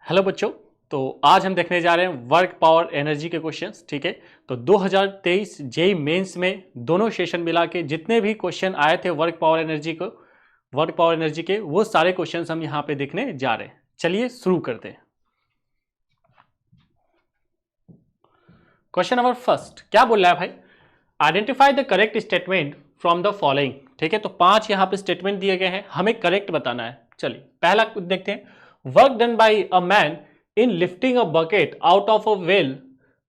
Hello बच्चों। तो आज हम देखने जा रहे हैं वर्क पावर एनर्जी के क्वेश्चंस। ठीक है, तो 2023 जेई मेंस में दोनों सेशन मिला के जितने भी क्वेश्चन आए थे वर्क पावर एनर्जी के वो सारे क्वेश्चंस हम यहाँ पे देखने जा रहे हैं। चलिए शुरू करते हैं। क्वेश्चन नंबर फर्स्ट क्या बोल रहा है भाई? Identify the correct statement from the following. ठीक है, तो 5 यहाँ पे स्टेटमेंट दिए गए हैं, हमें करेक्ट बताना है। चलिए पहला देखते हैं। Work done bye a man in lifting a bucket out of a well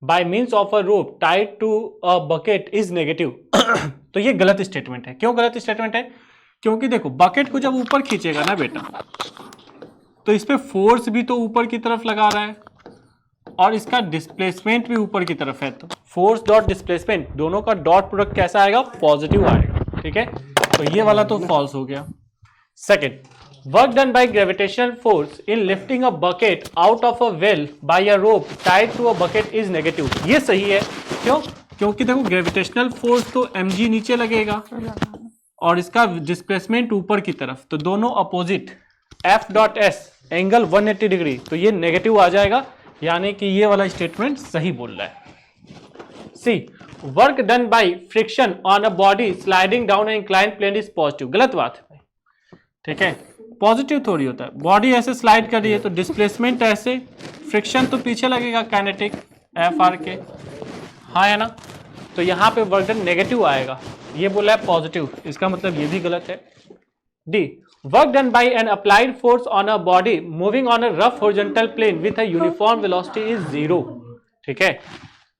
by means of a rope tied to a bucket is negative। तो ये गलत स्टेटमेंट है। क्यों गलत स्टेटमेंट है? क्योंकि देखो बकेट को जब ऊपर खींचेगा ना बेटा, तो इस पे फोर्स भी तो ऊपर की तरफ लगा रहा है और इसका डिस्प्लेसमेंट भी ऊपर की तरफ है, तो फोर्स डॉट डिस्प्लेसमेंट दोनों का डॉट प्रोडक्ट कैसा आएगा? पॉजिटिव आएगा। ठीक है, तो ये वाला तो फॉल्स हो गया। Second, work done by gravitational force in lifting a bucket out of a well by a rope tied to a bucket is negative. ये सही है। क्यों? क्योंकि देखो ग्रेविटेशनल फोर्स तो mg नीचे लगेगा और इसका डिस्प्लेसमेंट ऊपर की तरफ, तो दोनों opposite. F dot S angle 180 degree, तो ये नेगेटिव आ जाएगा, यानी कि ये वाला स्टेटमेंट सही बोल रहा है। C, work done by friction on a body sliding down an inclined plane is positive. गलत बात है। ठीक है, पॉजिटिव थोड़ी होता है। बॉडी ऐसे स्लाइड कर रही है तो डिस्प्लेसमेंट ऐसे, फ्रिक्शन तो पीछे लगेगा काइनेटिक एफ आर के। हाँ है ना? तो यहाँ पे वर्क डन नेगेटिव आएगा, ये बोला है पॉजिटिव, इसका मतलब ये भी गलत है। D, work done by an applied force on a body moving on a rough horizontal plane with a uniform velocity is 0। ठीक है,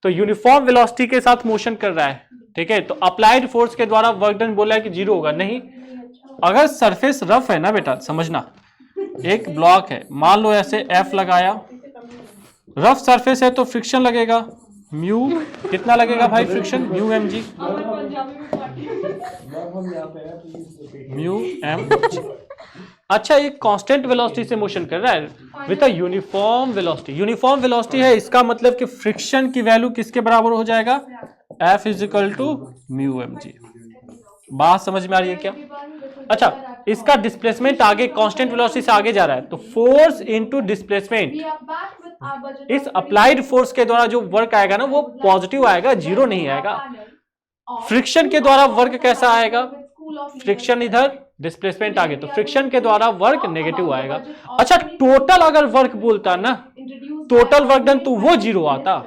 तो यूनिफॉर्म वेलोसिटी के साथ मोशन कर रहा है। ठीक है, तो अप्लाइड फोर्स के द्वारा वर्क डन बोला है कि 0 होगा। नहीं, अगर सरफेस रफ है ना बेटा, समझना, एक ब्लॉक है, मान लो ऐसे F लगाया, रफ सरफेस है तो फ्रिक्शन लगेगा म्यू, कितना लगेगा भाई friction? Mu m g, mu m g. अच्छा, ये कांस्टेंट वेलोसिटी से मोशन कर रहा है with a uniform velocity. Uniform velocity है, इसका मतलब कि फ्रिक्शन की वैल्यू किसके बराबर हो जाएगा? F is equal to mu m g. बात समझ में आ रही है क्या? अच्छा, इसका डिस्प्लेसमेंट आगे कांस्टेंट वेलोसिटी से आगे जा रहा है, तो फोर्स इनटू डिस्प्लेसमेंट, इस अप्लाइड फोर्स के द्वारा जो वर्क आएगा ना वो पॉजिटिव आएगा, 0 नहीं आएगा। फ्रिक्शन के द्वारा वर्क कैसा आएगा? फ्रिक्शन इधर, डिस्प्लेसमेंट आगे, तो फ्रिक्शन के द्वारा वर्क नेगेटिव आएगा। अच्छा, टोटल अगर वर्क बोलता ना, टोटल वर्क डन, तो वो 0 आता।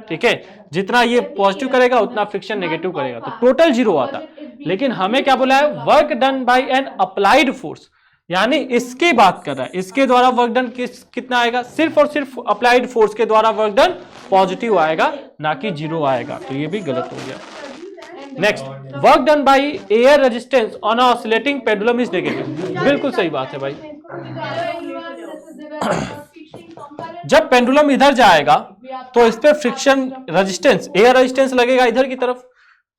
ठीक है, जितना ये पॉजिटिव करेगा उतना फ्रिक्शन नेगेटिव करेगा, तो टोटल 0 आता। लेकिन हमें क्या बोला है? Work done by an applied force, यानी इसकी बात कर रहा है, इसके द्वारा वर्क डन कितना आएगा? सिर्फ और सिर्फ अप्लाइड फोर्स के द्वारा वर्क डन पॉजिटिव आएगा, ना कि 0 आएगा, तो ये भी गलत हो गया। Next, work done by air resistance on oscillating pendulum is negative. बिल्कुल सही बात है भाई। जब पेंडुलम इधर जाएगा तो इस पे फ्रिक्शन रेजिस्टेंस, एयर रेजिस्टेंस लगेगा इधर की तरफ,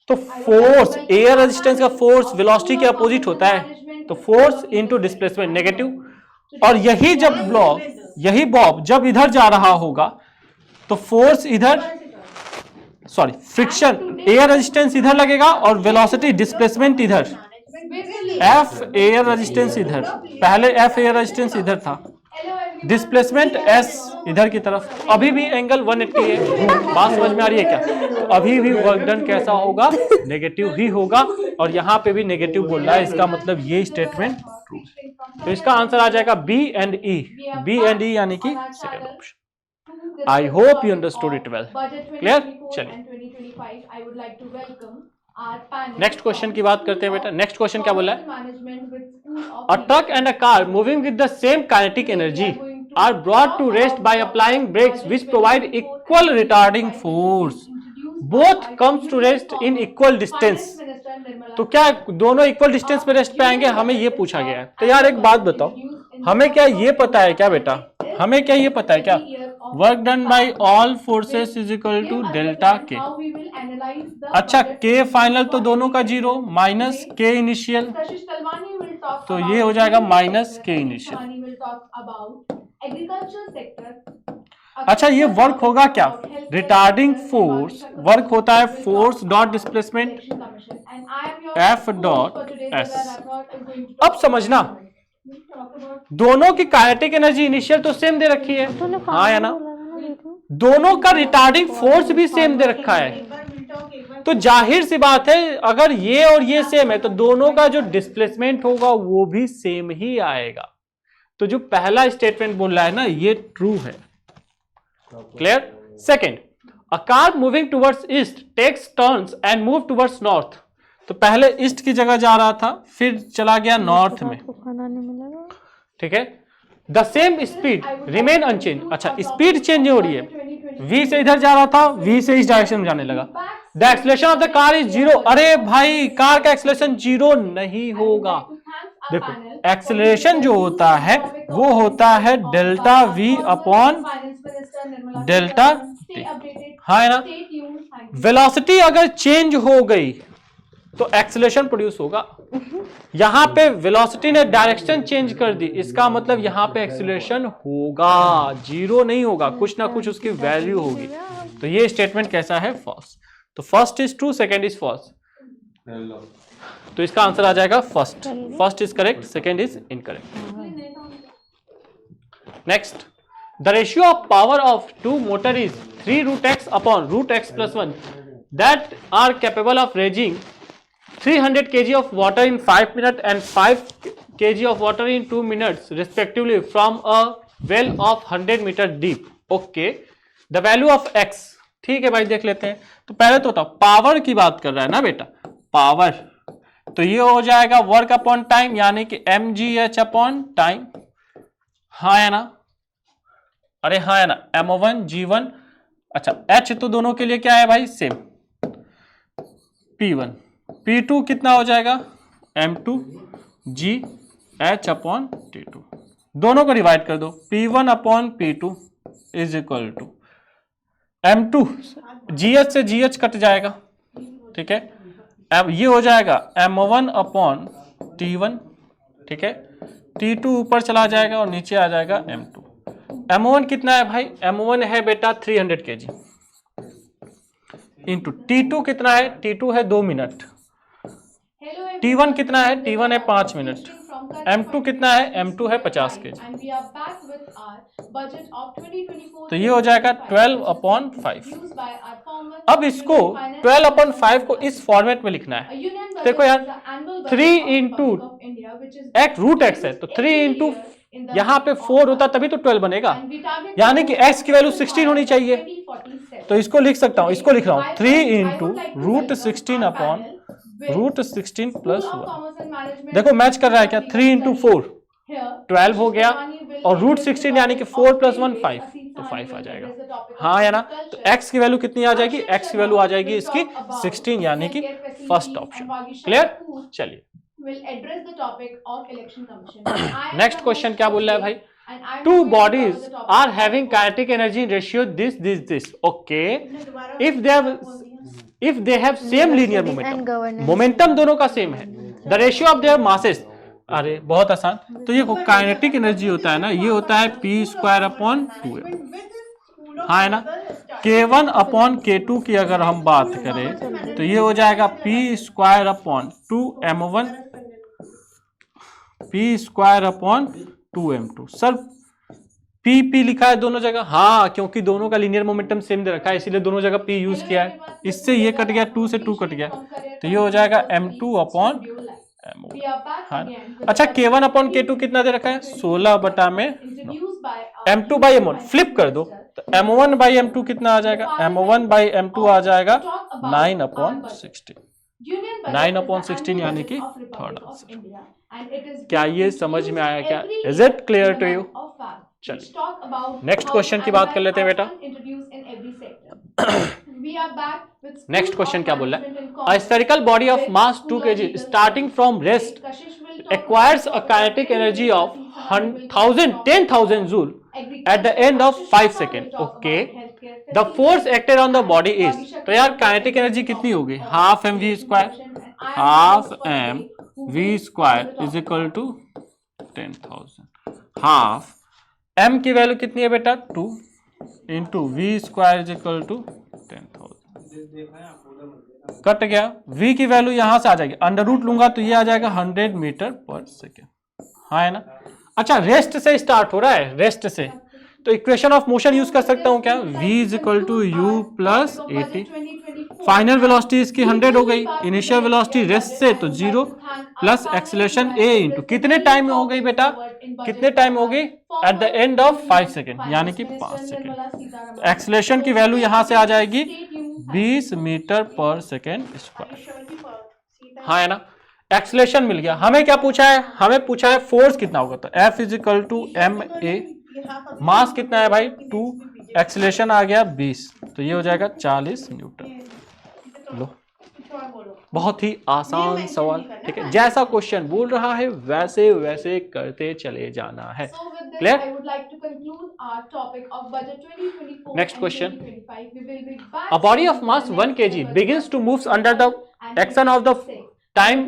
तो फोर्स, एयर रेजिस्टेंस का फोर्स वेलोसिटी के अपोजिट होता है, तो फोर्स इनटू डिस्प्लेसमेंट नेगेटिव। और यही जब ब्लॉक, यही बॉब जब इधर जा रहा होगा तो फोर्स इधर, सॉरी फ्रिक्शन, एयर रेजिस्टेंस इधर लगेगा और वेलोसिटी डिस्प्लेसमेंट इधर, एफ एयर रेजिस्टेंस इधर, पहले एफ एयर रेजिस्टेंस इधर था, डिस्प्लेसमेंट एस इधर की तरफ। अभी भी एंगल 180 है। बात समझ में आ रही है क्या? तो अभी भी वर्क डन कैसा होगा? नेगेटिव ही होगा, और यहां पे भी नेगेटिव बोल रहा है, इसका मतलब ये स्टेटमेंट ट्रू है। तो इसका आंसर आ जाएगा B and E. B and E यानी कि second option. I hope you understood it well. Clear? चलिए नेक्स्ट क्वेश्चन की बात करते हैं बेटा। नेक्स्ट क्वेश्चन क्या बोला है? A truck and a car moving with the same kinetic energy are brought to rest by applying brakes which provide equal retarding force. Both comes to rest in equal distance. तो क्या दोनों equal distance पे rest पे आएंगे? हमें ये पूछा गया है। तो यार एक बात बताओ, हमें क्या ये पता है क्या बेटा? हमें क्या ये पता है क्या? Work done by all forces is equal to delta K. अच्छा, के फाइनल तो दोनों का 0 माइनस के इनिशियल, तो ये हो जाएगा माइनस के इनिशियल। अच्छा, ये वर्क होगा क्या? रिटार्डिंग फोर्स वर्क होता है force dot displacement F dot S. अब समझना, दोनों की काइनेटिक एनर्जी इनिशियल तो सेम दे रखी है, हाँ या ना? दोनों का रिटार्डिंग फोर्स भी सेम दे रखा है, तो जाहिर सी बात है अगर ये और ये सेम है तो दोनों का जो डिस्प्लेसमेंट होगा वो भी सेम ही आएगा। तो जो पहला स्टेटमेंट बोल रहा है ना ये ट्रू है। Clear? Second, a car moving towards east takes turns and move towards north. तो पहले ईस्ट की जगह जा रहा था, फिर चला गया नॉर्थ में, ठीक है। The same speed remain unchange. अच्छा, स्पीड चेंज हो रही है, v से इधर जा रहा था, v से इस डायरेक्शन में जाने लगा। The acceleration of the car is zero. अरे भाई, कार का एक्सेलरेशन जीरो नहीं होगा। देखो, एक्सेलरेशन जो होता है वो होता है delta v upon delta t, हाँ है ना? वेलोसिटी अगर चेंज हो गई तो एक्सेलरेशन प्रोड्यूस होगा। यहां पे वेलोसिटी ने डायरेक्शन चेंज कर दी, इसका मतलब यहां पे एक्सेलरेशन होगा, जीरो नहीं होगा, कुछ ना कुछ उसकी वैल्यू होगी। तो ये स्टेटमेंट कैसा है? फॉल्स। तो first is true, second is false. तो इसका आंसर आ जाएगा first. First is correct, second is incorrect. Next, the ratio of power of two motor is 3 root x upon root x plus 1 that are capable of raising 300 kg of water in 5 minutes and 5 kg of water in 2 minutes respectively from a well of 100 meter deep. Okay, the value of x. ठीक है भाई, देख लेते हैं। तो पहले तो power की बात कर रहा है ना बेटा, पावर। तो ये हो जाएगा वर्क अपॉन टाइम, यानी कि mgh अपॉन टाइम, हाँ है ना? अरे हाँ है ना? m1 g1। अच्छा, h तो दोनों के लिए क्या है भाई? सेम। p1 P2 कितना हो जाएगा? M2 G H upon T2। दोनों को डिवाइड कर दो, P1 upon P2 is equal to M2, GH से GH कट जाएगा, ठीक है। अब ये हो जाएगा M1 अपॉन T1, ठीक है। T2 ऊपर चला जाएगा और नीचे आ जाएगा M2। M1 कितना है भाई? M1 है बेटा 300 kg इंटू T2 कितना है? T2 है 2 मिनट। T1 कितना है? T1 है 5 मिनट। M2 कितना है? M2 है 50 kg। तो ये हो जाएगा 12 अपॉन 5। अब इसको 12 अपॉन 5 को इस फॉर्मेट में लिखना है। देखो यार, 3 इंटू एक्स रूट एक्स है, तो 3 इंटू यहाँ पे 4 होता तभी तो 12 बनेगा, यानी कि x की वैल्यू 16 होनी चाहिए। तो इसको लिख सकता हूं, इसको लिख रहा हूं 3 into root 16 upon root 16 plus 1। देखो मैच कर रहा है क्या? 3 इंटू 4 12 हो गया, और रूट 16 यानी कि 4 प्लस 1 5, तो 5 आ जाएगा, हाँ या ना? तो x की वैल्यू कितनी आ जाएगी? x की वैल्यू आ जाएगी इसकी 16, यानी कि फर्स्ट ऑप्शन। क्लियर? चलिए नेक्स्ट क्वेश्चन क्या बोल रहा है भाई? Two bodies are having kinetic energy ratio this. Okay, if they have same linear momentum, momentum दोनों का सेम है, the ratio of their masses, अरे बहुत आसान। तो ये काइनेटिक एनर्जी होता है ना, ये होता है p स्क्वायर अपॉन 2m, हाँ है ना? k1 अपॉन k2 की अगर हम बात करें तो ये हो जाएगा p square upon 2m1 p square upon 2m2। Sir p लिखा है दोनों जगह, हाँ, क्योंकि दोनों का लीनियर मोमेंटम सेम दे रखा है, इसीलिए दोनों जगह p यूज किया है। इससे ये कट गया, 2 से 2 कट गया, तो ये हो जाएगा m2 अपॉन m1, हाँ। अच्छा, k1 अपॉन k2 कितना दे रखा है? 16 बटा में m2 बाई m1 फ्लिप कर दो, तो m1 बाई m2 कितना आ जाएगा? m1 बाई m2 आ जाएगा 9 अपॉन 16, 9 अपॉन 16 यानी कि थर्ड आंसर। क्या ये समझ में आया क्या? Is it clear to you? चलिए नेक्स्ट क्वेश्चन की बात कर लेते हैं बेटा। नेक्स्ट क्वेश्चन क्या बोल रहा है? A spherical body of mass 2 kg starting from rest acquires a kinetic energy of 10,000 joule at the end of 5 seconds. Okay, the force acted on the body is, तो यार काइनेटिक एनर्जी कितनी होगी? Half m v square, half m v square is equal to 10,000। Half m की value कितनी है बेटा? 2 into v square is equal to 10,000। Cut गया, v की वैल्यू यहां से आ जाएगी, अंडर रूट लूंगा तो ये आ जाएगा 100 मीटर पर सेकेंड, हाँ है ना। अच्छा रेस्ट से स्टार्ट हो रहा है, रेस्ट से, तो इक्वेशन ऑफ मोशन यूज कर सकता हूं क्या, v is equal to u plus a t. Final velocity इसकी 100 हो गई, इनिशियल वेलोसिटी रेस्ट से तो 0 प्लस एक्सीलरेशन a इंटू कितने टाइम में हो गई बेटा, कितने टाइम हो गई, eight the end of 5 second, यानी कि 5 सेकेंड। एक्सीलरेशन की वैल्यू यहां से आ जाएगी 20 मीटर पर सेकेंड स्क्वायर। हाँ है ना। एक्सीलरेशन मिल गया। हमें क्या पूछा है, हमें पूछा है फोर्स कितना होगा, तो F is equal to M A, mass कितना है भाई 2, एक्सीलरेशन आ गया 20, तो ये हो जाएगा 40 न्यूटन। लो बहुत ही आसान सवाल, ठीक है, जैसा क्वेश्चन बोल रहा है वैसे वैसे करते चले जाना है। Clear. Next question, a body of mass 1 kg begins to move under the action of the time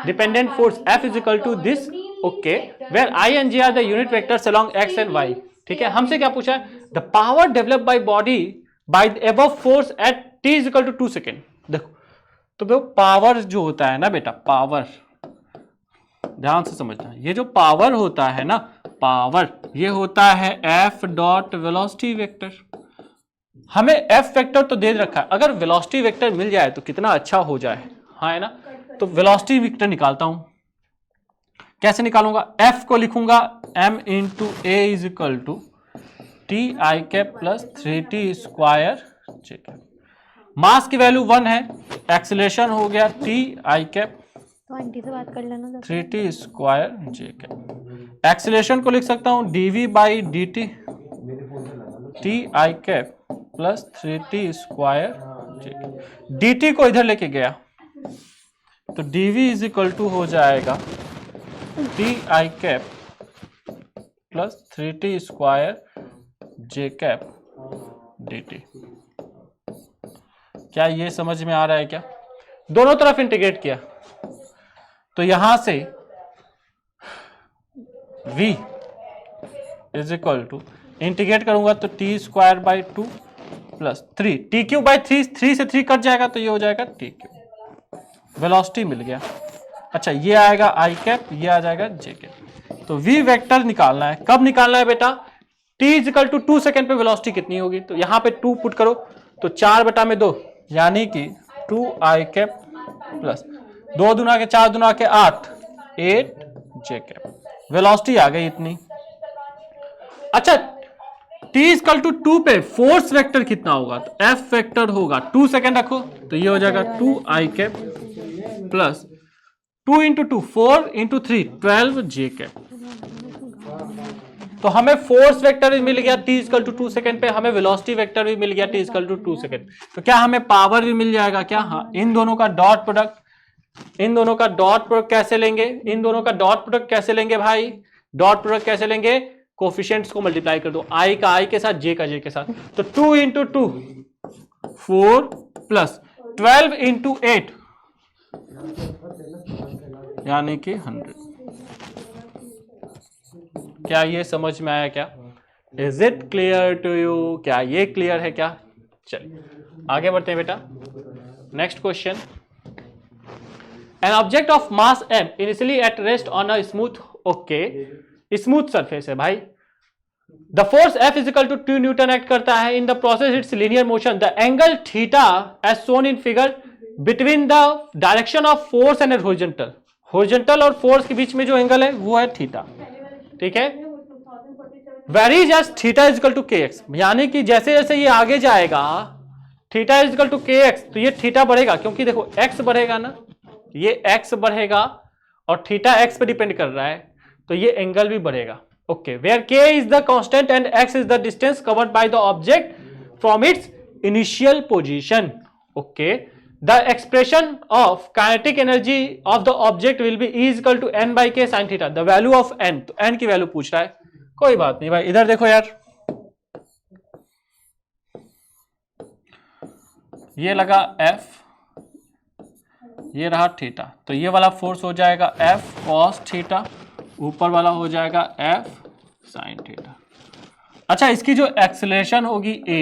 dependent force F is equal to this, okay, where I and J are the unit vectors along x and y। ठीक है, हमसे क्या पूछा है, the power developed by body by the above force at t is equal to 2 second. देखो तो वो power जो होता है ना बेटा, पावर ध्यान से समझना, ये जो पावर होता है ना, पावर ये होता है F डॉट वेलोसिटी वेक्टर। हमें F वेक्टर तो दे रखा है, अगर वेलोसिटी वेक्टर मिल जाए तो कितना अच्छा हो जाए। हाँ है ना, तो वेलोसिटी वेक्टर निकालता हूं, कैसे निकालूंगा, F को लिखूंगा m into A is equal to T I cap plus 3t square J cap. Mass की वैल्यू 1 है, एक्सीलरेशन हो गया टी आई कैप तो आंटी से बात कर लेना, 3t square J cap. Acceleration को लिख सकता हूं dv by D T T I cap plus 3t square J cap. dt को इधर लेके गया तो dv इज इक्वल टू हो जाएगा T I cap plus 3t square J cap dt। क्या ये समझ में आ रहा है क्या, दोनों तरफ इंटीग्रेट किया तो यहां से v is equal to integrate करूंगा तो t square by 2 plus 3 t cube by 3 से 3 कट जाएगा तो ये हो जाएगा टी क्यू। वेलोसिटी मिल गया। अच्छा ये आएगा आई कैप, ये आ जाएगा जे कैप। तो v वेक्टर निकालना है, कब निकालना है बेटा, t is equal to 2 second पे वेलोसिटी कितनी होगी, तो यहां पे 2 पुट करो तो 4/2 यानी कि 2 आई कैप प्लस 2 दूना के 4 दूना के 8 जे कैप। वेलोसिटी आ गई इतनी। अच्छा t इक्वल टू 2 पे फोर्स वेक्टर कितना होगा, तो F वेक्टर होगा 2 सेकेंड रखो तो ये हो जाएगा 2 आई कैप प्लस 2 इंटू 2 4 इंटू 3 12 जे कैप। तो हमें फोर्स वेक्टर भी मिल गया t इक्वल टू 2 सेकेंड पे, हमें वेलोसिटी वेक्टर भी मिल गया t इक्वल टू 2 सेकेंड। तो क्या हमें पावर भी मिल जाएगा क्या, हाँ। इन दोनों का डॉट प्रोडक्ट, इन दोनों का डॉट प्रोडक्ट कैसे लेंगे, इन दोनों का डॉट प्रोडक्ट कैसे लेंगे भाई, डॉट प्रोडक्ट कैसे लेंगे, कोफिशिएंट्स को मल्टीप्लाई कर दो, i का i के साथ, j का j के साथ, तो 2 इंटू 2 4 प्लस 12 इंटू 8 यानी कि 100। क्या ये समझ में आया क्या, is it clear to you, क्या ये क्लियर है क्या। चलिए आगे बढ़ते हैं बेटा। Next question, an object of mass m initially at rest on a smooth, okay smooth surface है भाई, the force F is equal to 2 newton act करता है, in the process its linear motion, the angle theta as shown in figure between the direction of force and horizontal, horizontal और force के बीच में जो angle है वो है थीटा, ठीक है। Varies as theta is equal to k x, यानी कि जैसे जैसे ये आगे जाएगा theta is equal to k x, तो ये थीटा बढ़ेगा क्योंकि देखो एक्स बढ़ेगा ना, ये एक्स बढ़ेगा और थीटा एक्स पे डिपेंड कर रहा है तो ये एंगल भी बढ़ेगा, okay. Where K is the constant and X is the distance covered by the object from its initial position, okay. The expression of kinetic energy of the object will be E is equal to n by K sine theta, the value of n, तो n की value पूछ रहा है, कोई बात नहीं भाई, इधर देखो यार, ये लगा F, ये रहा थीटा, तो ये वाला फोर्स हो जाएगा F cos थीटा, ऊपर वाला हो जाएगा F sin थीटा। अच्छा इसकी जो एक्सेलरेशन होगी A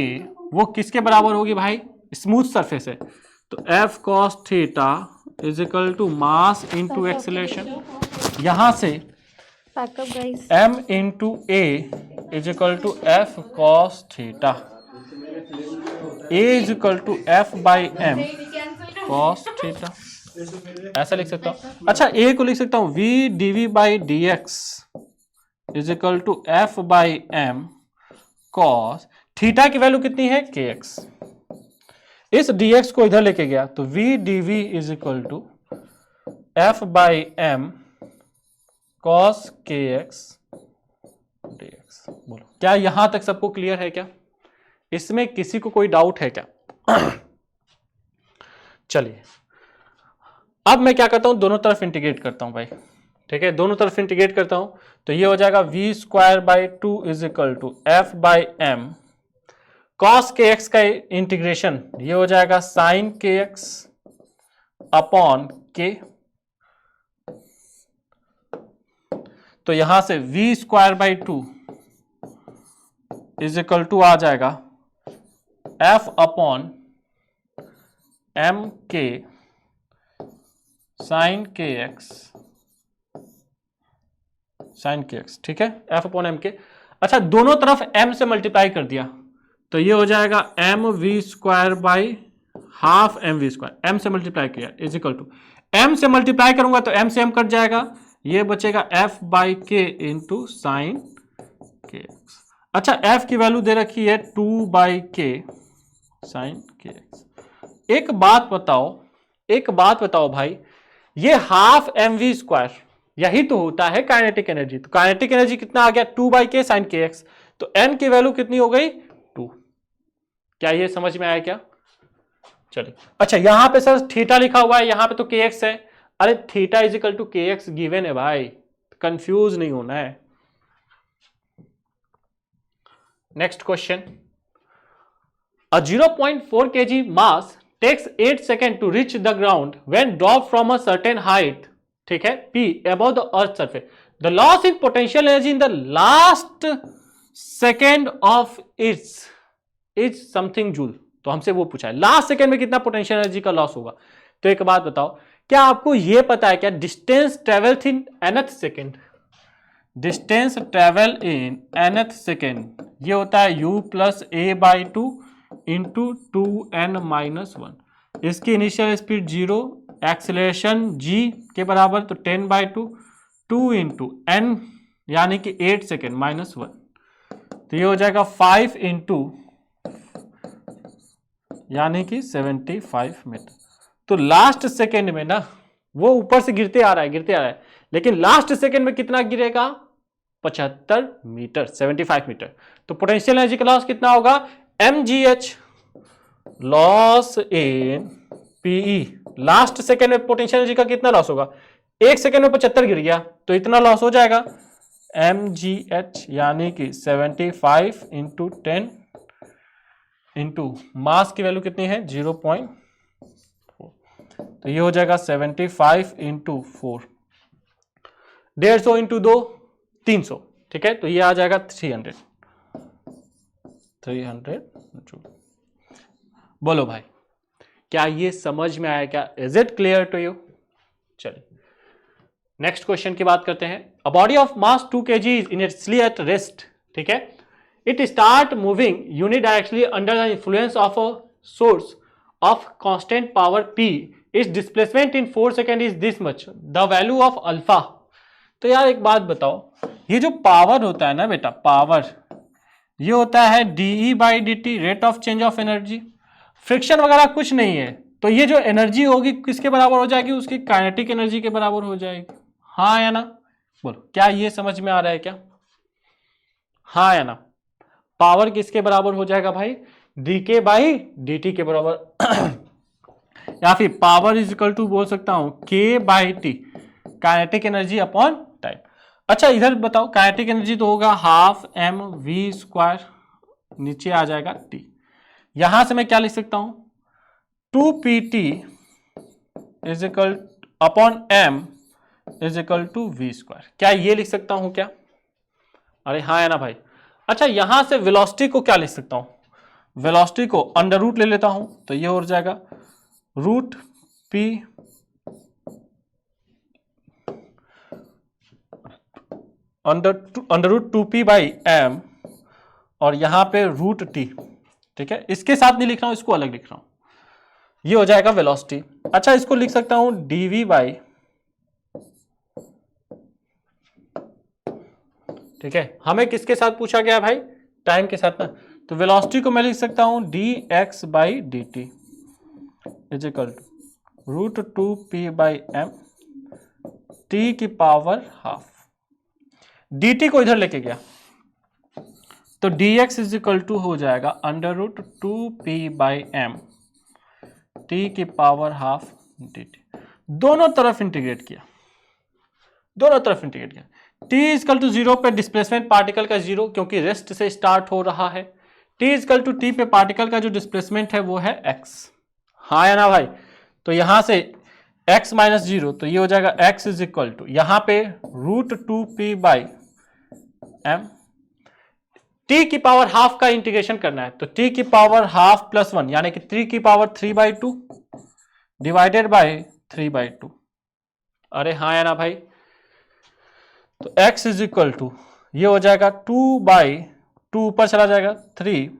वो किसके बराबर होगी भाई, स्मूथ सरफेस है, तो F cos theta is equal to mass into acceleration. यहां से pack up guys. m into A is equal to f cos theta, a is equal to f by m cos theta, ऐसा लिख सकता हूं। अच्छा, ए को लिख सकता हूं v dv by d x is equal to f by m cos theta की वैल्यू कितनी है के एक्स। इस dx को इधर लेके गया तो v dv is equal to f by m cos k x dx। बोलो क्या यहां तक सबको क्लियर है क्या? इसमें किसी को कोई डाउट है क्या? चलिए अब मैं क्या करता हूं, दोनों तरफ इंटीग्रेट करता हूं भाई। ठीक है, दोनों तरफ इंटीग्रेट करता हूं तो ये हो जाएगा v square by two is equal to f by m cos k x का इंटीग्रेशन ये हो जाएगा साइन के एक्स अपॉन के। तो यहां से V square by two is equal to आ जाएगा F upon M K sine के एक्स, साइन के एक्स। ठीक है, एफ अपॉन एम के। अच्छा, दोनों तरफ एम से मल्टीप्लाई कर दिया तो ये हो जाएगा m v square by half m v square, m से मल्टीप्लाई किया इज इक्वल टू, एम से मल्टीप्लाई करूंगा तो एम से एम कट जाएगा, ये बचेगा f by k into sine के एक्स। अच्छा, एफ की वैल्यू दे रखी है 2 बाई के साइन के एक्स। एक बात बताओ भाई, ये हाफ एम वी स्क्वायर यही तो होता है काइनेटिक एनर्जी। तो काइनेटिक एनर्जी कितना आ गया 2 बाई के साइन के एक्स, तो एन की वैल्यू कितनी हो गई 2। क्या ये समझ में आया क्या? चलिए, अच्छा यहां पे सर थीटा लिखा हुआ है, यहां पे तो के एक्स है। अरे theta is equal to k x given है भाई, कंफ्यूज नहीं होना है। Next question, a 0.4 kg mass takes 8 seconds to reach the ground when dropped from a certain height, ठीक है, p above the earth surface. The loss in potential energy in the last second of its is something joule. तो हमसे वो पूछा है last second में कितना potential energy का लॉस होगा। तो एक बात बताओ, क्या आपको ये पता है क्या distance travel in nth second, distance travel in nth second ये होता है u plus A by two into 2n minus 1। इसकी इनिशियल स्पीड 0, एक्सेलरेशन g के बराबर तो 10 बाई टू, 2 इंटू n यानी कि 8 सेकेंड माइनस 1, तो ये हो जाएगा 5 इंटू यानी कि 75 मीटर। तो लास्ट सेकेंड में ना वो ऊपर से गिरते आ रहा है, लेकिन लास्ट सेकेंड में कितना गिरेगा 75 मीटर, 75 मीटर। तो पोटेंशियल एनर्जी का लॉस कितना होगा mgh loss in PE. Last second में पोटेंशियल एनर्जी का कितना लॉस होगा, एक सेकेंड में 75 गिर गया तो इतना लॉस हो जाएगा mgh यानी कि 75 इंटू 10 इंटू मास की वैल्यू कितनी है 0.4, तो ये हो जाएगा 75 इंटू 4, 150 इंटू 2 300। ठीक है, तो ये आ जाएगा 300 जूल। बोलो भाई क्या ये समझ में आया क्या? Is it clear to you? चलिए नेक्स्ट क्वेश्चन की बात करते हैं। A body of mass 2 kg is inertially at rest, ठीक है, it start moving unidirectionally under the influence of a source of constant power P. Its displacement in 4 seconds is this much. The value of alpha. तो यार एक बात बताओ, ये जो power होता है ना बेटा, पावर ये होता है dE by dt, rate of change of energy. Friction वगैरह कुछ नहीं है, तो ये जो एनर्जी होगी किसके बराबर हो जाएगी, उसकी काइनेटिक एनर्जी के बराबर हो जाएगी। हाँ या ना? बोलो क्या ये समझ में आ रहा है क्या? हाँ या ना? पावर किसके बराबर हो जाएगा भाई, डीके बाई dt के बराबर या फिर पावर इज इक्वल टू बोल सकता हूं k by T, kinetic energy upon time. अच्छा इधर बताओ, काइनेटिक एनर्जी तो होगा हाफ एम वी स्क्वायर, नीचे आ जाएगा t। यहां से मैं क्या लिख सकता हूं 2pt is equal upon m is equal to v square. क्या ये लिख सकता हूं क्या? अरे हाँ है ना भाई। अच्छा यहां से वेलोसिटी को क्या लिख सकता हूं, वेलोसिटी को अंडर रूट ले लेता हूं तो ये हो जाएगा root P under root 2p/m और यहाँ पे रूट t, ठीक है। इसके साथ नहीं लिख रहा हूं, इसको अलग लिख रहा हूं। ये हो जाएगा वेलोसिटी। अच्छा, इसको लिख सकता हूं dv/, ठीक है। हमें किसके साथ पूछा गया भाई? टाइम के साथ ना। तो वेलोसिटी को मैं लिख सकता हूं dx/dt is equal to root 2p/m t की पावर हाफ। dt को इधर लेके गया तो dx इज इक्वल टू हो जाएगा अंडर रूट 2p/m t की पावर हाफ dt। दोनों तरफ इंटीग्रेट किया, t इजकल टू 0 पे डिस्प्लेसमेंट पार्टिकल का 0, क्योंकि रेस्ट से स्टार्ट हो रहा है। t इजकल टू t पे पार्टिकल का जो डिस्प्लेसमेंट है वो है x। हाँ या ना भाई? तो यहां से x माइनस 0, तो ये हो जाएगा x इज इक्वल टू यहां पे रूट 2p/m। t की पावर हाफ का इंटीग्रेशन करना है, तो t की पावर हाफ प्लस 1 यानी कि 3 की पावर 3/2 डिवाइडेड बाय 3/2। अरे हाँ या ना भाई? तो x इज इक्वल टू ये हो जाएगा 2/2, ऊपर चला जाएगा 3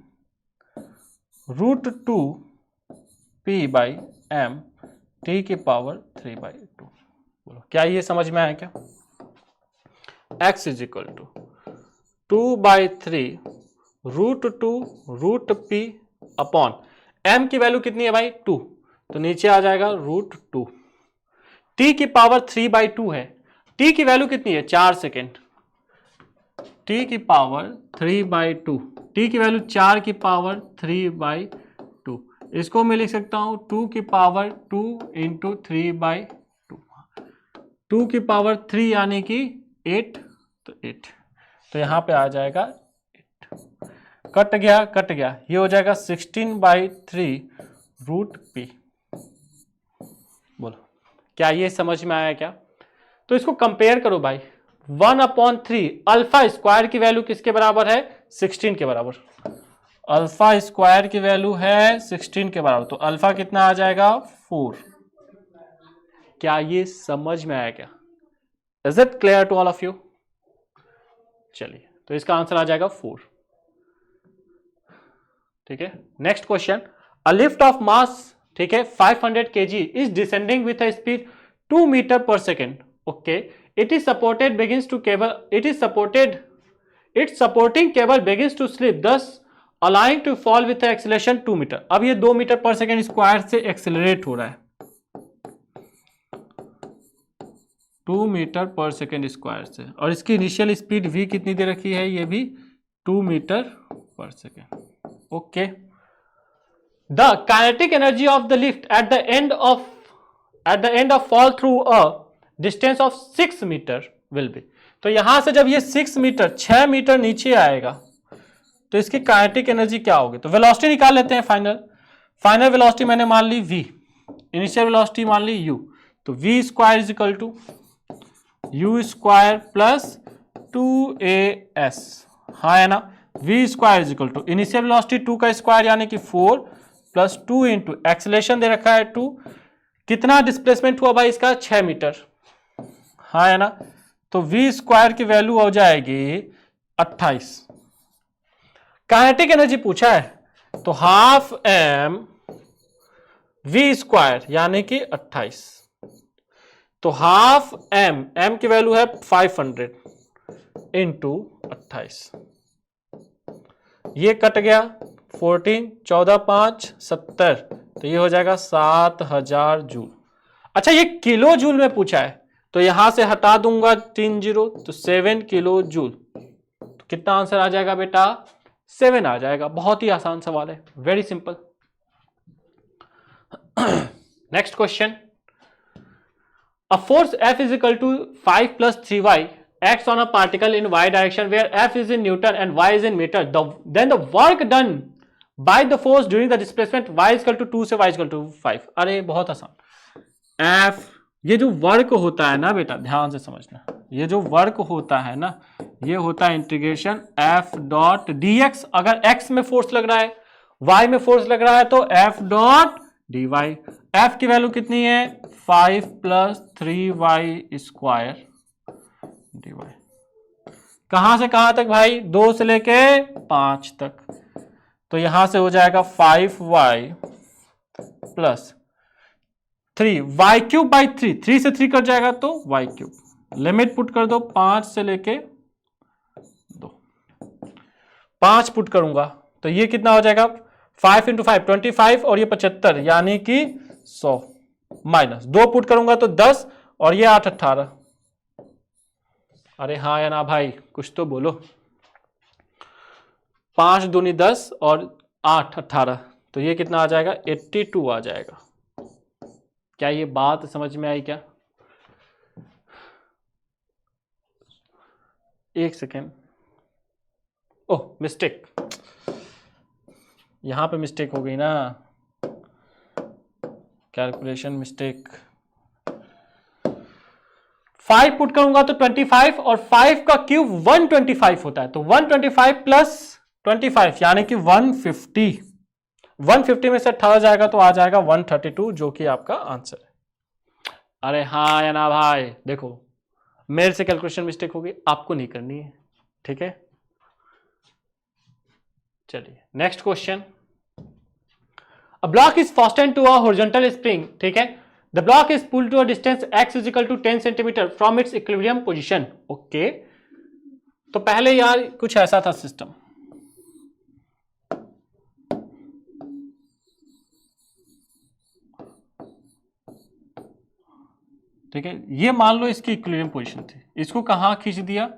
रूट 2p/m t की पावर 3/2। बोलो क्या ये समझ में आया क्या? x is equal to 2/3 root 2 root p upon m की वैल्यू कितनी है भाई? 2, तो नीचे आ जाएगा रूट 2। t की पावर 3/2 है, t की वैल्यू कितनी है? 4 सेकेंड। t की पावर 3/2, t की वैल्यू 4 की पावर 3/2। इसको मैं लिख सकता हूं 2 की पावर 2 इंटू 3/2। 2 की पावर 3 यानी कि 8, तो 8, तो यहां पे आ जाएगा 8। कट गया, ये हो जाएगा 16/3 रूट p। बोलो क्या ये समझ में आया क्या? तो इसको कंपेयर करो भाई। 1/3 अल्फा स्क्वायर की वैल्यू किसके बराबर है? 16 के बराबर। अल्फा स्क्वायर की वैल्यू है 16 के बराबर, तो अल्फा कितना आ जाएगा? 4। क्या ये समझ में आया क्या? Is it clear to all of you? चलिए, तो इसका आंसर आ जाएगा 4। ठीक है। Next question, a lift of mass, ठीक है, 500 kg is descending with a speed 2 metre per second. Okay, it is supported begins to cable, its supporting cable begins to slip, thus allowing to fall with acceleration 2 metre. अब ये 2 metre per second square से accelerate हो रहा है, 2 metre per second square से, और इसकी initial speed v कितनी दे रखी है? ये भी 2 metre per second. Okay, the kinetic energy of the lift at the end of fall through a distance of 6 metre will be. तो यहां से जब ये 6 मीटर 6 मीटर नीचे आएगा तो इसकी काइनेटिक एनर्जी क्या होगी? तो वेलोसिटी निकाल लेते हैं। फाइनल वेलोसिटी मैंने मान ली v, इनिशियल वेलोसिटी मान ली u, तो v square is equal to u square plus 2as। हाँ है ना? v square is equal to initial velocity 2 का स्क्वायर यानी कि 4 प्लस 2 इंटू एक्सेलरेशन दे रखा है 2। कितना डिस्प्लेसमेंट हुआ भाई इसका? 6 मीटर। हाँ है ना? तो v स्क्वायर की वैल्यू हो जाएगी 28। काइनेटिक एनर्जी पूछा है, तो हाफ m v स्क्वायर यानी कि 28, तो हाफ m की वैल्यू है 500 इंटू 28। ये कट गया, 14 14 5 70, तो ये हो जाएगा 7000 जूल। अच्छा, ये किलो जूल में पूछा है, तो यहां से हटा दूंगा 3 जीरो, तो 7 किलो जूल। तो कितना आंसर आ जाएगा बेटा? 7 आ जाएगा। बहुत ही आसान सवाल है, very simple. Next question, a force F is equal to 5 plus 3y acts on a particle in y direction where F is in Newton and y is in meter. Then the work done by the force during the displacement y is equal to 2 से y is equal to 5। अरे बहुत आसान। F, ये जो work होता है ना बेटा, ध्यान से समझना, ये जो वर्क होता है ना, ये होता है इंटीग्रेशन F डॉट dx। अगर x में फोर्स लग रहा है, y में फोर्स लग रहा है, तो F डॉट dy। F की वैल्यू कितनी है? 5 प्लस 3y स्क्वायर dy। कहां से कहां तक भाई, 2 से लेके 5 तक। तो यहां से हो जाएगा 5y प्लस 3y³ बाई 3 से 3 कट जाएगा तो y³। लिमिट पुट कर दो 5 से लेके 2, 5 पुट करूंगा तो ये कितना हो जाएगा, 5 × 5 25 और ये 75 यानी कि 100 माइनस 2 पुट करूंगा तो 10 और ये 8 18। अरे हाँ या ना भाई, कुछ तो बोलो। 5 दूनी 10 और 8 18 तो ये कितना आ जाएगा, 82 आ जाएगा। क्या ये बात समझ में आई क्या? एक सेकेंड, ओह मिस्टेक, यहां पे मिस्टेक हो गई ना, कैलकुलेशन मिस्टेक। 5 पुट करूंगा तो 25 और 5 का क्यूब 125 होता है, तो 125 प्लस 25 यानी कि 150। 150 में से 18 जाएगा तो आ जाएगा 132, जो कि आपका आंसर है। अरे हाँ या ना भाई, देखो मेरे से कैलकुलेशन मिस्टेक हो गई, आपको नहीं करनी है, ठीक है। चलिए next question. A block is fastened to a horizontal spring, ठीक है। The block is pulled to a distance x = 10 centimetre from its equilibrium position. Okay, तो पहले यार कुछ ऐसा था सिस्टम, ठीक है। ये मान लो इसकी इक्विलिब्रियम पोजीशन थी, इसको कहां खींच दिया,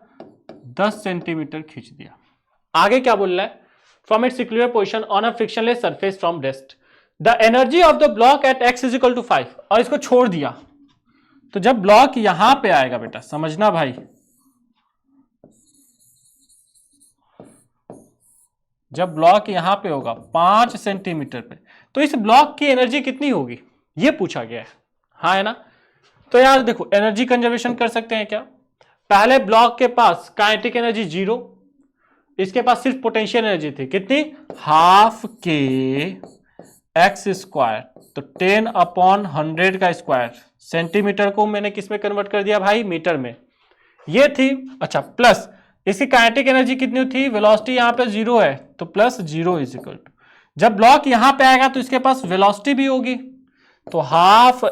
10 सेंटीमीटर खींच दिया। आगे क्या बोल रहा है, from its equilibrium position on a frictionless surface from rest the energy of the block at x = 5, और इसको छोड़ दिया। तो जब ब्लॉक यहां पे आएगा बेटा, समझना भाई, जब ब्लॉक यहां पे होगा 5 सेंटीमीटर पे, तो इस ब्लॉक की एनर्जी कितनी होगी ये पूछा गया है, हाँ है ना। तो यार देखो एनर्जी कंजर्वेशन कर सकते हैं क्या। पहले ब्लॉक के पास काइनेटिक एनर्जी 0, इसके पास सिर्फ पोटेंशियल एनर्जी थी, कितनी, ½ x², तो 10/100 का स्क्वायर। सेंटीमीटर को मैंने किस में कन्वर्ट कर दिया भाई, मीटर में, ये थी। अच्छा प्लस इसकी काइनेटिक एनर्जी कितनी थी, वेलोसिटी यहां पे 0 है तो प्लस 0 = जब ब्लॉक यहां पे आएगा तो इसके पास वेलोसिटी भी होगी, तो ½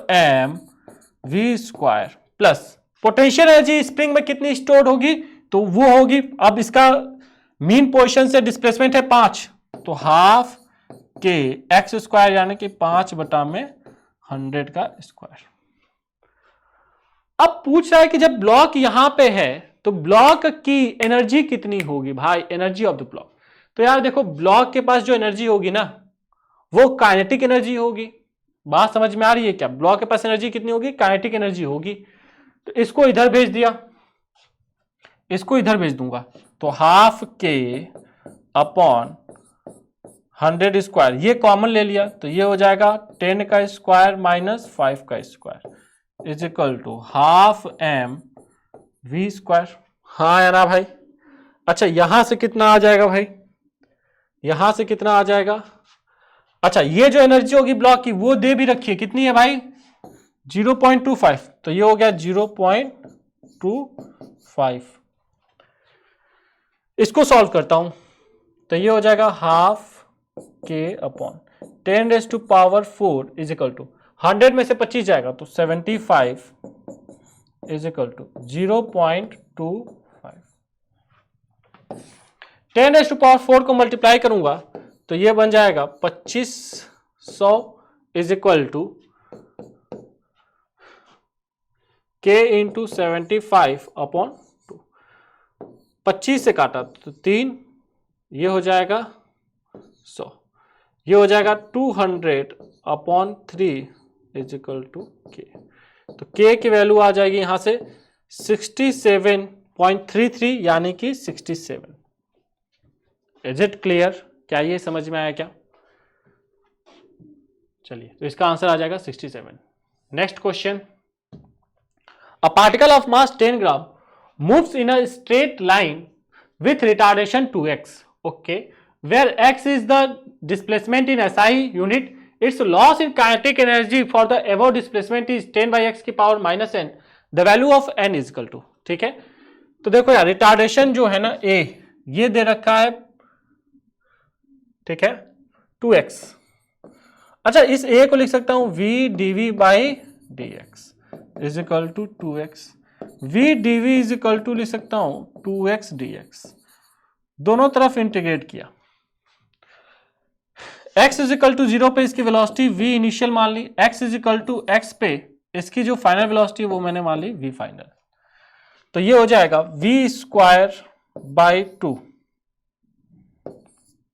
mv² plus potential energy spring में कितनी स्टोर्ड होगी, तो वो होगी, अब इसका मीन पोजीशन से डिस्प्लेसमेंट है 5, तो ½ x² यानी कि 5/100 का स्क्वायर। अब पूछ रहा है कि जब ब्लॉक यहां पे है तो ब्लॉक की एनर्जी कितनी होगी भाई, एनर्जी ऑफ द ब्लॉक। तो यार देखो ब्लॉक के पास जो एनर्जी होगी ना वो काइनेटिक एनर्जी होगी। बात समझ में आ रही है क्या, ब्लॉक के पास एनर्जी कितनी होगी, काइनेटिक एनर्जी होगी। तो इसको इधर भेज दिया, इसको इधर भेज दूंगा, तो ½ K/100², ये कॉमन ले लिया तो ये हो जाएगा 10 का स्क्वायर माइनस 5 का स्क्वायर = ½ mv²। हाँ या ना भाई। अच्छा यहां से कितना आ जाएगा भाई, यहां से कितना आ जाएगा, अच्छा ये जो एनर्जी होगी ब्लॉक की वो दे भी रखिए, कितनी है भाई, 0.25, तो ये हो गया 0.25। इसको सॉल्व करता हूं तो ये हो जाएगा ½ K/10⁻⁴ = 100 में से 25 जाएगा तो 75 = 0.25। 10⁻⁴ को मल्टीप्लाई करूंगा तो ये बन जाएगा 2500 = K × 75/2। 25 से काटा तो 3, ये हो जाएगा 100, ये हो जाएगा 200/3 = K। तो K की वैल्यू आ जाएगी यहां से 67.33 यानी कि 67। इज इट क्लियर, क्या ये समझ में आया क्या। चलिए तो इसका आंसर आ जाएगा 67। Next question. A particle of mass 10 gram moves in a straight line with retardation 2x, okay, where x is the displacement in SI unit, its loss in kinetic energy for the above displacement is 10/x⁻⁻n, the value of n = ठीक है। तो देखो यार retardation जो है ना ए, ये दे रखा है, ठीक है 2x। अच्छा इस a को लिख सकता हूं v dv by dx is equal to 2x, v dv is equal to लिख सकता हूं 2x dx, दोनों तरफ इंटीग्रेट किया। x इज इक्वल टू 0 पे इसकी वेलोसिटी v इनिशियल मान ली, x is equal to x पे इसकी जो फाइनल वेलोसिटी वो मैंने मान ली v फाइनल। तो ये हो जाएगा v स्क्वायर बाई 2,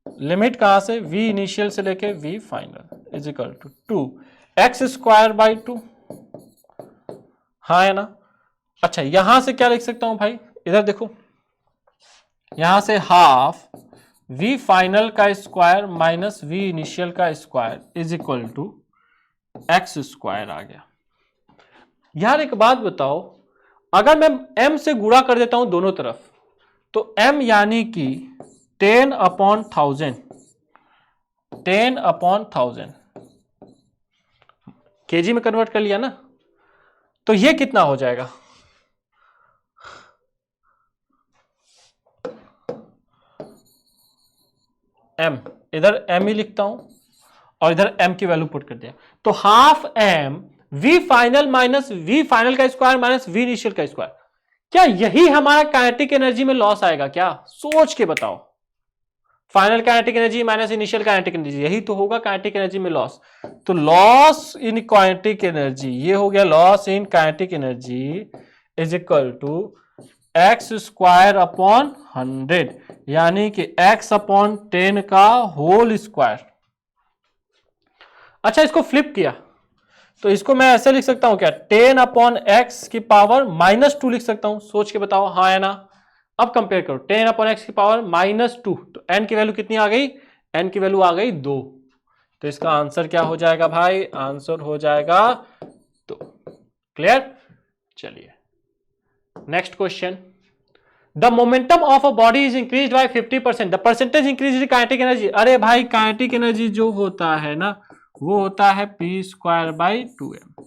लिमिट कहां से v इनिशियल से लेके v final is equal to 2x square by 2, हाँ है ना। अच्छा यहां से क्या लिख सकता हूं भाई, इधर देखो, यहां से हाफ v फाइनल का स्क्वायर माइनस v इनिशियल का square is equal to x square आ गया। यार एक बात बताओ, अगर मैं m से गुणा कर देता हूं दोनों तरफ, तो m यानी कि 10/1000 केजी में कन्वर्ट कर लिया ना, तो ये कितना हो जाएगा, m, इधर m ही लिखता हूं और इधर m की वैल्यू पुट कर दिया, तो half m v final minus v final का स्क्वायर माइनस v इनिशियल का स्क्वायर। क्या यही हमारा काइनेटिक एनर्जी में लॉस आएगा क्या, सोच के बताओ। Final kinetic energy minus initial kinetic energy, यही तो होगा काइनेटिक एनर्जी में लॉस। तो लॉस इन काइनेटिक एनर्जी, ये हो गया loss in kinetic energy is equal to x square upon 100, यानी कि x अपॉन 10 का होल स्क्वायर। अच्छा इसको फ्लिप किया तो इसको मैं ऐसे लिख सकता हूं क्या, 10 अपॉन एक्स की पावर -2 लिख सकता हूं, सोच के बताओ हाँ है ना। अब कंपेयर करो 10 अपॉन एक्स की पावर -2, तो n की वैल्यू कितनी आ गई, n की वैल्यू आ गई 2। तो इसका आंसर क्या हो जाएगा भाई, आंसर हो जाएगा 2। क्लियर। चलिए next question, the momentum of a body is increase by 50%, the percentage increase in kinetic energy. अरे भाई काइनेटिक एनर्जी जो होता है ना वो होता है p square by 2m।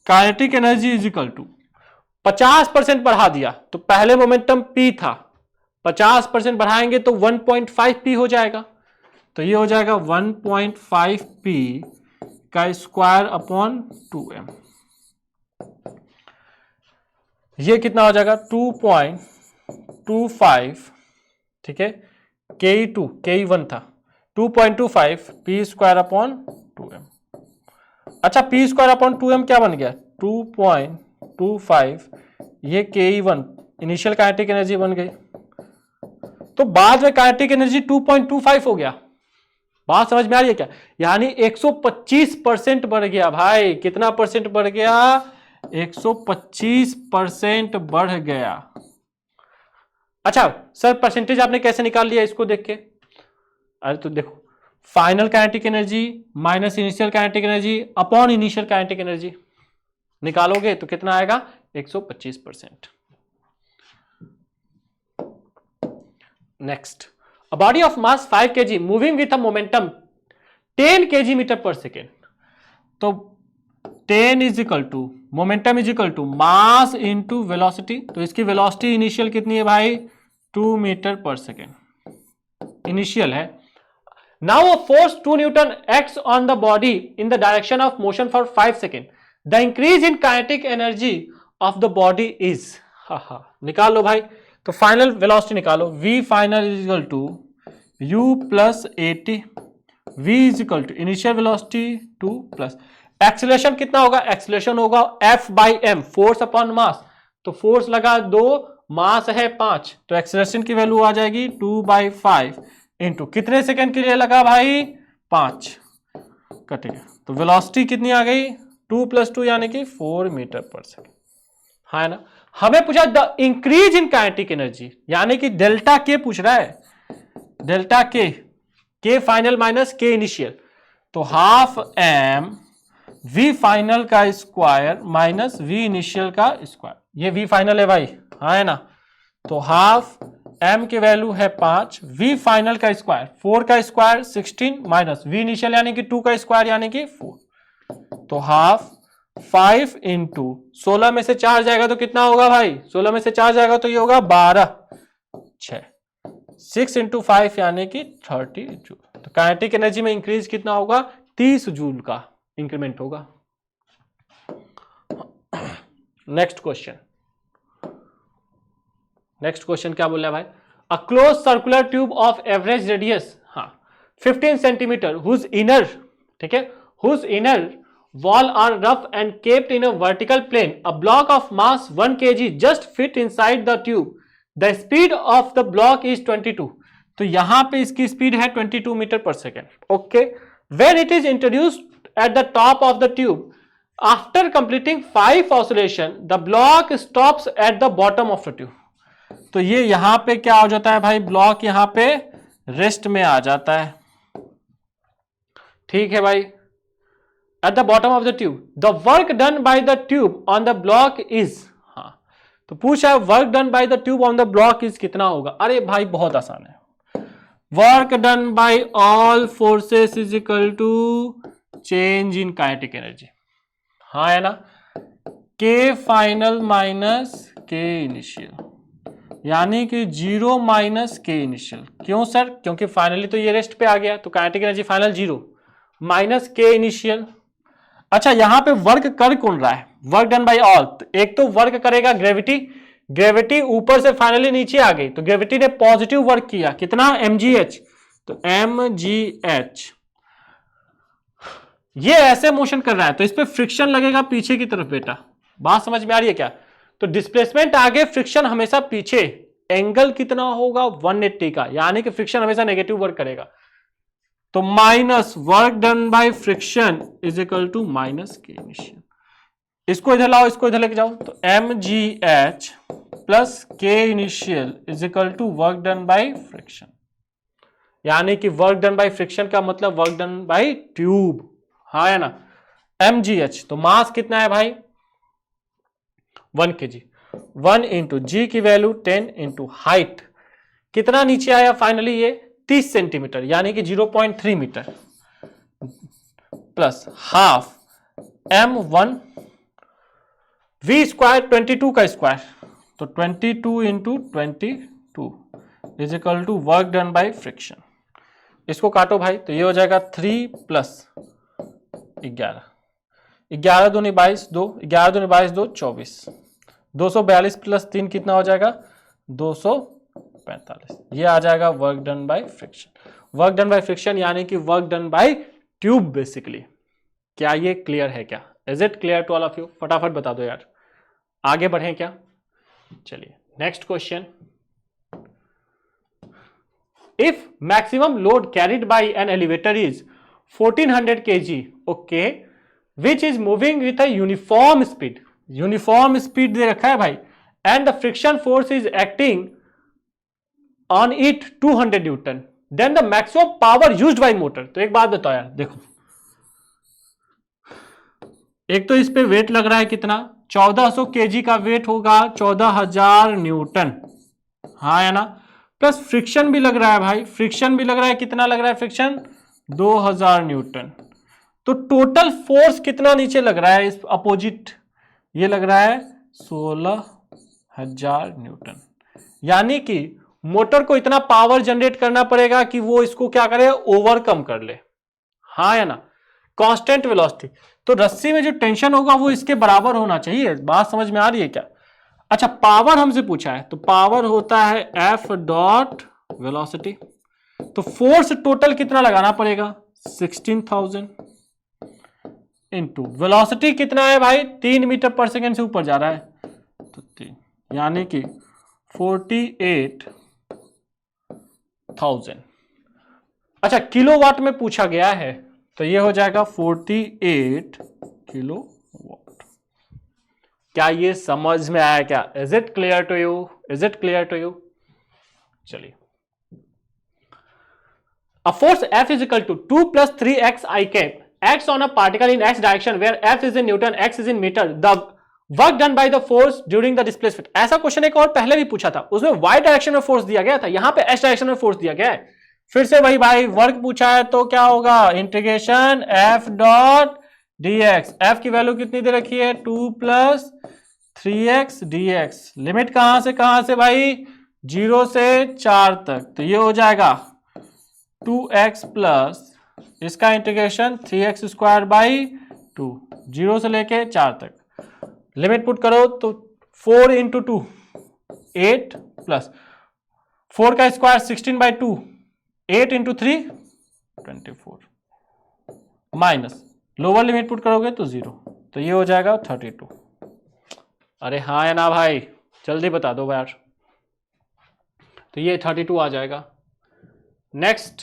Kinetic energy is equal to 50% बढ़ा दिया, तो पहले मोमेंटम p था, 50% बढ़ाएंगे तो 1.5p हो जाएगा, तो ये हो जाएगा 1.5p का स्क्वायर अपॉन 2m। ये कितना हो जाएगा 2.25, ठीक है, ke1 था 2.25 p स्क्वायर अपॉन 2m। अच्छा p स्क्वायर अपॉन 2m क्या बन गया 2.25, ये ke1 इनिशियल काइनेटिक एनर्जी बन गई, तो बाद में काइनेटिक एनर्जी 2.25 हो गया। बात समझ में आ रही है क्या, यानी 125% बढ़ गया भाई, कितना परसेंट बढ़ गया, 125% बढ़ गया। अच्छा सर परसेंटेज आपने कैसे निकाल लिया इसको देख के, अरे तो देखो final kinetic energy minus initial kinetic energy upon initial kinetic energy निकालोगे तो कितना आएगा 125%। Next, a body of mass 5 kg moving with a momentum 10 kg metre per second, तो 10 is equal to momentum is equal to mass into velocity, तो इसकी velocity initial कितनी है भाई 2 मीटर पर सेकेंड इनिशियल है। Now a force 2 newton acts on the body in the direction of motion for 5 second, the increase in kinetic energy of the body is, निकाल लो भाई, तो फाइनल वेलोसिटी निकालो, v final is equal to u plus 80, v is equal to initial velocity 2 plus acceleration कितना होगा, acceleration होगा f by m, force upon mass, तो force लगा 2, मास है 5, तो एक्सीलरेशन की वैल्यू आ जाएगी 2/5 इंटू कितने सेकंड के लिए लगा भाई 5, कटेगा, तो वेलोसिटी कितनी आ गई 2 + 2 यानी कि 4 मीटर पर सेकेंड, है ना। हमें पूछा the increase in kinetic energy, यानी कि डेल्टा के पूछ रहा है, डेल्टा के फाइनल माइनस के इनिशियल, तो हाफ m v फाइनल का स्क्वायर माइनस v इनिशियल का स्क्वायर, ये v फाइनल है भाई, हाँ है ना, तो हाफ m की वैल्यू है 5, v फाइनल का स्क्वायर 4 का स्क्वायर 16 माइनस v इनिशियल यानी कि 2 का स्क्वायर यानी कि 4, तो हाफ 5 इंटू 16 में से 4 जाएगा तो कितना होगा भाई? 16 में से 4 जाएगा तो ये होगा 12, 6, 6 इंटू 5 यानी कि 30 जूल। तो काइनेटिक एनर्जी में इंक्रीज कितना होगा? 30 जूल का इंक्रीमेंट होगा। नेक्स्ट क्वेश्चन क्या बोल रहा है भाई? A close circular tube of average radius 15 centimetre whose inner, ठीक है, whose inner wall are rough and kept in a vertical plane, a block of mass 1 kg just fit inside the tube, the speed of the block is 22। तो यहां पे इसकी speed है 22 metre per second. Okay, when it is introduced at the top of the tube, after completing 5 oscillation, the block stops at the bottom of the tube। तो ये यहां पे क्या हो जाता है भाई? ब्लॉक यहां पे रेस्ट में आ जाता है, ठीक है भाई, at the bottom of the tube, the work done by the tube on the block is, तो पूछा है work done by the tube on the block is कितना होगा? अरे भाई बहुत आसान है, work done by all forces is equal to change in kinetic energy, हाँ है ना, के फाइनल माइनस के इनिशियल, यानी कि 0 माइनस के इनिशियल। क्यों सर? क्योंकि फाइनली तो ये रेस्ट पे आ गया, तो काइनेटिक energy final 0 minus K initial. अच्छा, यहां पे वर्क कर कौन रहा है? Work done by all. एक तो वर्क करेगा ग्रेविटी, ग्रेविटी ऊपर से फाइनली नीचे आ गई, तो ग्रेविटी ने पॉजिटिव वर्क किया, कितना? mgh, तो mgh ये ऐसे मोशन कर रहा है तो इस पे फ्रिक्शन लगेगा पीछे की तरफ बेटा, बात समझ में आ रही है क्या? तो डिस्प्लेसमेंट आगे, फ्रिक्शन हमेशा पीछे, एंगल कितना होगा? 180 का, यानी कि फ्रिक्शन हमेशा नेगेटिव वर्क करेगा। तो minus work done by friction is equal to minus K initial. इसको इधर लाओ, इसको इधर लेके जाओ, तो mgh plus K initial is equal to work done by friction, यानी कि वर्क डन बाय फ्रिक्शन का मतलब वर्क डन बाय ट्यूब, हाँ है ना, mgh। तो मास कितना है भाई? 1 kg, 1 इंटू जी की वैल्यू 10 इंटू हाइट, कितना नीचे आया फाइनली? ये 30 सेंटीमीटर, यानी कि 0.3 metre, plus half m1 v square 22 का स्क्वायर, तो 22 into 22 is equal to work done by friction. इसको काटो भाई, तो ये हो जाएगा 3 प्लस 11, 11 दूनी 22, 2 11 दूनी 22, 2 24, 242 प्लस 3 कितना हो जाएगा? 245। ये आ जाएगा work done by friction. Work done by friction यानी कि work done by tube basically. क्या ये क्लियर है क्या? Is it clear to all of you? फटाफट बता दो यार, आगे बढ़ें क्या? चलिए next question. If maximum load carried by an elevator is 1400 kg, okay, which is moving with a uniform speed, uniform speed दे रखा है भाई, and the friction force is acting on it 200 newton, then the maximum power used by motor. तो एक बात बताओ यार, देखो, एक तो इस पे वेट लग रहा है कितना? 1400 kg का वेट होगा 14000 न्यूटन, हाँ है ना, प्लस फ्रिक्शन भी लग रहा है भाई, फ्रिक्शन भी लग रहा है, कितना लग रहा है फ्रिक्शन? 2000 न्यूटन। तो टोटल फोर्स कितना नीचे लग रहा है इस अपोजिट? ये लग रहा है 16000 न्यूटन, यानी कि मोटर को इतना पावर जनरेट करना पड़ेगा कि वो इसको क्या करे? ओवरकम कर ले, हाँ है ना, कांस्टेंट वेलोसिटी। तो रस्सी में जो टेंशन होगा वो इसके बराबर होना चाहिए, बात समझ में आ रही है क्या? अच्छा, पावर हमसे पूछा है, तो पावर होता है F डॉट वेलोसिटी। तो फोर्स टोटल कितना लगाना पड़ेगा? 16000 इंटू वेलोसिटी कितना है भाई? 3 मीटर पर सेकेंड से ऊपर जा रहा है, तो 3, यानी कि 48,000। अच्छा, किलोवाट में पूछा गया है, तो ये हो जाएगा 48 किलोवाट। क्या ये समझ में आया क्या? Is it clear to you? Is it clear to you? चलिए, a force F is equal to 2 plus 3x I cap acts on a particle in x direction where F is in Newton, x is in meter. The work done by the force during the displacement. ऐसा question एक और पहले भी पूछा था, उसमें y direction में force दिया गया था, यहां पे x डायरेक्शन में फोर्स दिया गया है। फिर से वही भाई, वर्क पूछा है तो क्या होगा? Integration F dot dx, f की वैल्यू कितनी दे रखी है 2 प्लस 3x dx, लिमिट कहां से भाई 0 से 4 तक, तो ये हो जाएगा 2x प्लस इसका इंटीग्रेशन 3x स्क्वायर बाई 2, 0 से लेके 4 तक, लिमिट पुट करो तो 4 इंटू 2 8 प्लस 4 का square 16 by 2, 8 into 3 24 minus lower limit put करोगे तो 0, तो ये हो जाएगा 32। अरे हाँ या ना भाई, जल्दी बता दो यार, तो ये 32 आ जाएगा। Next,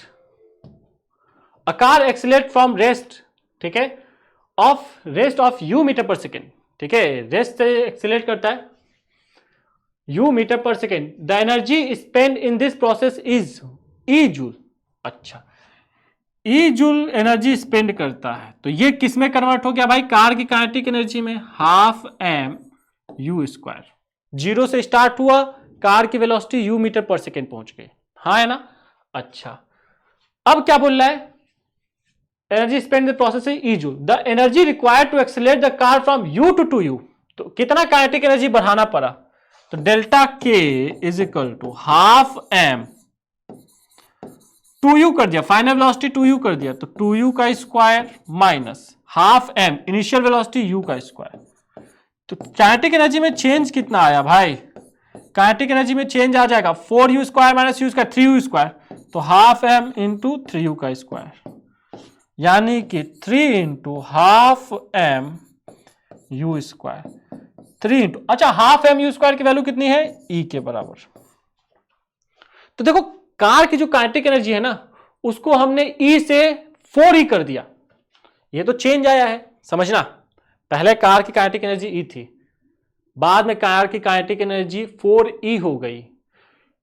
a car accelerate from rest, ठीक है, rest of u metre per second, ठीक है, रेस्ट से एक्सीलरेट करता है u metre per second, the energy spend in this process is E joule. अच्छा, ई जूल एनर्जी स्पेंड करता है, तो ये किस में कन्वर्ट हो गया भाई, कार की काइनेटिक एनर्जी में, हाफ एम यू स्क्वायर, 0 से स्टार्ट हुआ, कार की velocity u metre per second पहुंच गई, हाँ है ना। अच्छा, अब क्या बोल रहा है, energy spend the process E joule, the energy required to accelerate the car from u to 2u, तो कितना काइनेटिक एनर्जी बढ़ाना पड़ा, तो delta K is equal to half M 2u कर दिया, फाइनल वेलोसिटी 2u कर दिया, तो 2u का square minus half M initial velocity u का स्क्वायर, तो काइनेटिक एनर्जी में चेंज कितना आया भाई, काइनेटिक एनर्जी में चेंज आ जाएगा 4u square minus u square 3u square, तो हाफ एम इंटू 3u का स्क्वायर, यानी कि 3 into half M U square, 3 इंटू, अच्छा हाफ एम यू स्क्वायर की वैल्यू कितनी है ई के बराबर। तो देखो कार की जो काइनेटिक एनर्जी है ना, उसको हमने ई से 4 ई कर दिया, ये तो चेंज आया है, समझना, पहले कार की काइनेटिक एनर्जी ई थी, बाद में कार की काइनेटिक एनर्जी 4 ई हो गई,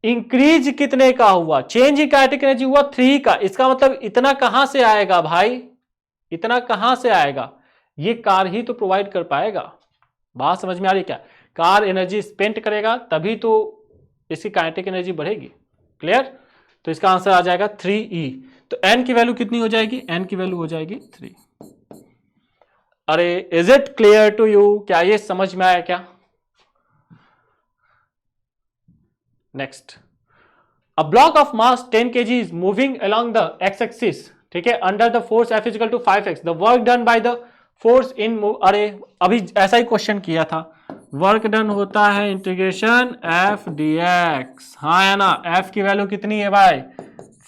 इंक्रीज कितने का हुआ, चेंज ही काइनेटिक एनर्जी हुआ 3 का, इसका मतलब इतना कहां से आएगा भाई, इतना कहां से आएगा, ये कार ही तो प्रोवाइड कर पाएगा, बात समझ में आ रही क्या, कार एनर्जी स्पेंड करेगा तभी तो इसकी काइनेटिक एनर्जी बढ़ेगी, क्लियर, तो इसका आंसर आ जाएगा 3e, तो n की वैल्यू कितनी हो जाएगी, n की वैल्यू हो जाएगी 3। अरे is it clear to you, क्या ये समझ में आया क्या। Next, a block of mass 10 kg is moving along the x axis, ठीक है, under the force F equal to 5x, the work done by the force in, अरे अभी ऐसा ही क्वेश्चन किया था, वर्क डन होता है इंटीग्रेशन F dx, हाँ है ना, F की वैल्यू कितनी है भाई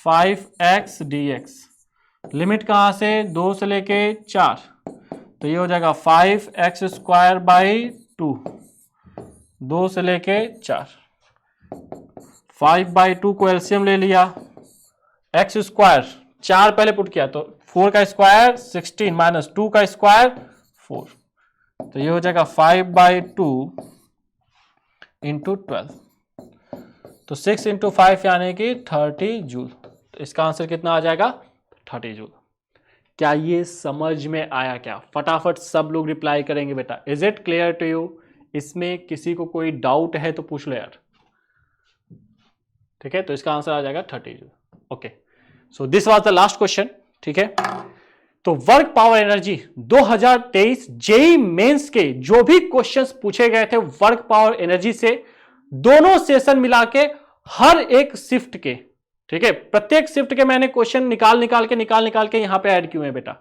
5x dx, लिमिट कहां से 2 से लेके 4, तो ये हो जाएगा 5x स्क्वायर बाई 2, 2 से लेके 4, 5 बाई 2 को एलसीएम ले लिया, x स्क्वायर 4 पहले पुट किया, तो 4 का स्क्वायर 16 माइनस 2 का स्क्वायर 4, तो ये हो जाएगा 5 बाई 2 इंटू 12, तो 6 इंटू 5 यानी कि 30 जूल, तो इसका आंसर कितना आ जाएगा 30 जूल। क्या ये समझ में आया क्या, फटाफट सब लोग रिप्लाई करेंगे बेटा, is it clear to you, इसमें किसी को कोई डाउट है तो पूछ लो यार, ठीक है, तो इसका आंसर आ जाएगा 30 joule. Okay, so this was the last question, ठीक है, तो work power energy 2023 JEE Mains के जो भी क्वेश्चंस पूछे गए थे वर्क पावर एनर्जी से, दोनों सेशन मिला के हर एक शिफ्ट के, ठीक है, प्रत्येक शिफ्ट के मैंने क्वेश्चन निकाल के यहां पे ऐड किए हैं बेटा,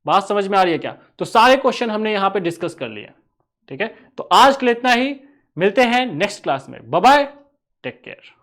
बात समझ में आ रही है क्या, तो सारे क्वेश्चन हमने यहां पे डिस्कस कर लिए, ठीक है, तो आज के लिए इतना ही, मिलते हैं नेक्स्ट क्लास में, बाय बाय, टेक केयर।